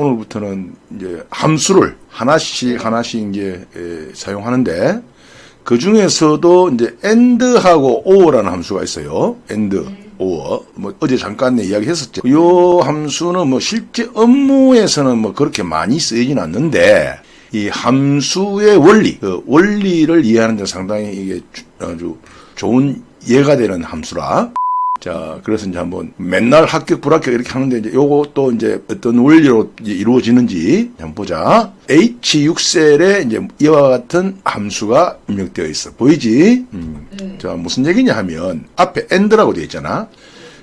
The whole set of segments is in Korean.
오늘부터는 이제 함수를 하나씩 이제 사용하는데 그 중에서도 이제 and하고 or라는 함수가 있어요. and, or. 뭐 어제 잠깐 이야기했었죠. 요 함수는 뭐 실제 업무에서는 뭐 그렇게 많이 쓰이진 않는데 이 함수의 원리, 그 원리를 이해하는 데 상당히 이게 아주 좋은 예가 되는 함수라. 자, 그래서 이제 한번 맨날 합격, 불합격 이렇게 하는데 이제 요것도 이제 어떤 원리로 이제 이루어지는지 한번 보자. H6셀에 이제 이와 같은 함수가 입력되어 있어. 보이지? 자, 무슨 얘기냐 하면 앞에 and라고 되어 있잖아.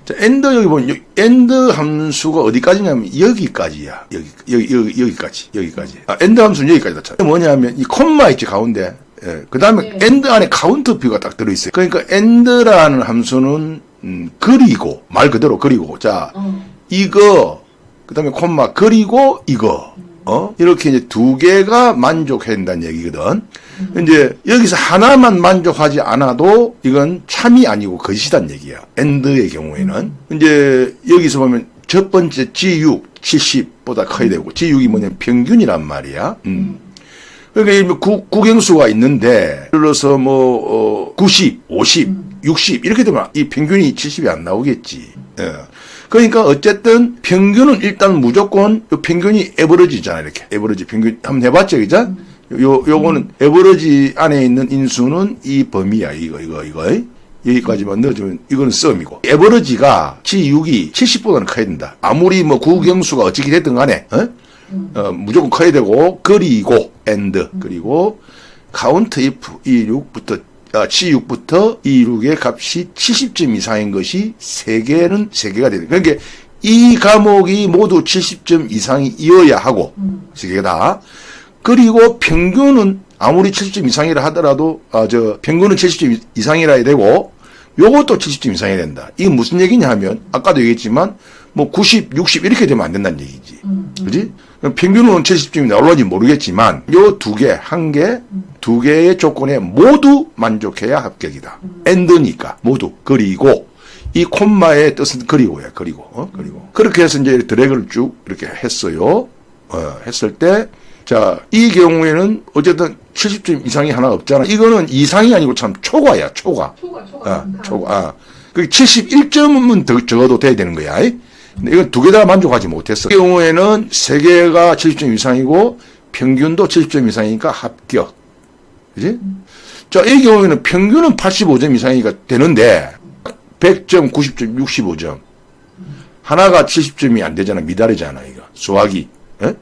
자, and 여기 보면 and 함수가 어디까지냐면 여기까지야. 여기까지. 아, and 함수는 여기까지다. 뭐냐면 이 콤마 있지 가운데. 예. 그다음에 and 안에 카운트표가 딱 들어 있어요. 그러니까 and라는 함수는 그리고 말 그대로 그리고 자 이거 그다음에 콤마 그리고 이거 이렇게 이제 두 개가 만족해야 된다는 얘기거든. 이제 여기서 하나만 만족하지 않아도 이건 참이 아니고 거짓이란 얘기야. and의 경우에는 이제 여기서 보면 첫 번째 G6 70보다 커야 되고 G6이 뭐냐면 평균이란 말이야. 그러니까 국영수가 있는데 예를 들어서 뭐 90, 50, 60 이렇게 되면 이 평균이 70이 안 나오겠지. 예. 그러니까 어쨌든 평균은 일단 무조건 요 평균이 에버러지잖아. 이렇게 에버러지 평균 한번 해봤죠, 그죠? 요거는 에버러지 안에 있는 인수는 이 범위야. 이거 여기까지만 넣어주면 이거는 썸이고 에버러지가 G6이 70보다는 커야 된다. 아무리 뭐 국영수가 어찌게 됐든 간에 무조건 커야 되고 그리고 and 그리고 count if E6부터 G6부터 E6의 값이 70점 이상인 것이 3개는 3개가 되는. 그러니까 이 과목이 모두 70점 이상이어야 하고 3개가 다. 그리고 평균은 아무리 70점 이상이라 하더라도 평균은 70점 이상이라 해야 되고 요것도 70점 이상이어야 된다. 이게 무슨 얘기냐 하면 아까도 얘기했지만 뭐 90, 60 이렇게 되면 안 된다는 얘기지. 그지? 평균은 70점이 나올런지 모르겠지만 요 두 개, 한 개, 두 개의 조건에 모두 만족해야 합격이다. and니까 모두. 그리고 이 콤마의 뜻은 그리고야. 그리고. 그렇게 해서 이제 드래그를 쭉 이렇게 했어요. 했을 때 자, 이 경우에는 어쨌든 70점 이상이 하나 없잖아. 이거는 이상이 아니고 참 초과야. 초과. 초과. 그 71점은 더 적어도 돼야 되는 거야. 근데 이건 두 개 다 만족하지 못했어. 이 경우에는 세 개가 70점 이상이고 평균도 70점 이상이니까 합격. 그지? 자, 이 경우에는 평균은 85점 이상이니까 되는데 100점, 90점, 65점. 하나가 70점이 안 되잖아. 미달이잖아, 이거. 수학이. 예?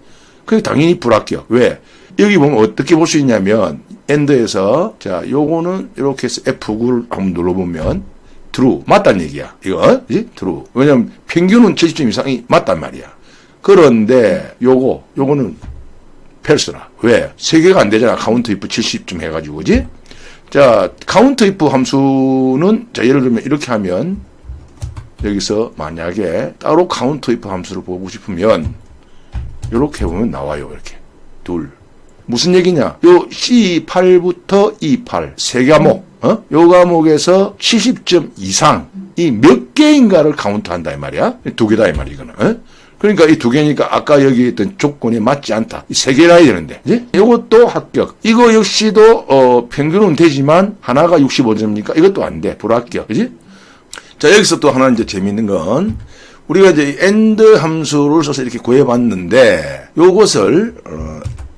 그게 당연히 불합격. 왜? 여기 보면 어떻게 볼 수 있냐면 end에서 자, 요거는 이렇게 해서 F9를 한번 눌러보면 true. 맞단 얘기야. 이거, 그지? true. 왜냐면 평균은 70점 이상이 맞단 말이야. 그런데 요거는 false라. 왜? 3개가 안 되잖아. count if 70점 해가지고, 그지? 자, count if 함수는 자, 예를 들면 이렇게 하면 여기서 만약에 따로 count if 함수를 보고 싶으면 이렇게 보면 나와요. 이렇게. 둘. 무슨 얘기냐? 요 C8부터 E8 세 과목, 요 과목에서 70점 이상이 몇 개인가를 카운트한다 이 말이야. 두 개다 이 말이야 이거는. 그러니까 이 두 개니까 아까 여기 있던 조건이 맞지 않다. 이 세 개라 해야 되는데, 그지? 이것도 합격. 이거 역시도 평균은 되지만 하나가 65점이니까 이것도 안 돼. 불합격, 그지? 자, 여기서 또 하나 이제 재밌는 건 우리가 이제 and 함수를 써서 이렇게 구해봤는데 요것을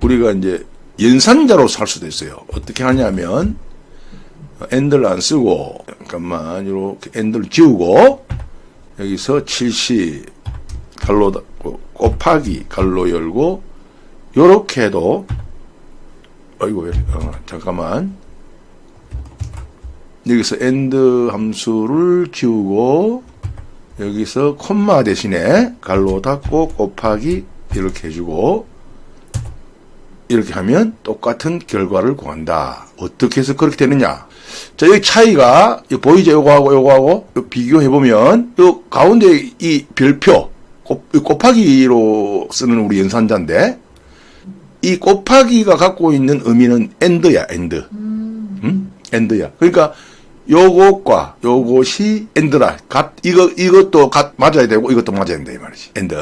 우리가 이제 연산자로 살 수도 있어요. 어떻게 하냐면 and를 안 쓰고 잠깐만 이렇게 and를 지우고 여기서 70 갈로 닫고 곱하기 갈로 열고 요렇게 해도 아이고 잠깐만 여기서 and 함수를 지우고 여기서 콤마 대신에 갈로 닫고 곱하기 이렇게 해주고 이렇게 하면 똑같은 결과를 구한다. 어떻게 해서 그렇게 되느냐? 자, 여기 차이가 보이죠? 요거하고 비교해보면 요 가운데 이 별표 곱하기로 쓰는 우리 연산자인데 이 곱하기가 갖고 있는 의미는 and야. and. and야. 그러니까 요것과 요것이 and라. 이것도 맞아야 되고 이것도 맞아야 된다 이 말이지. and.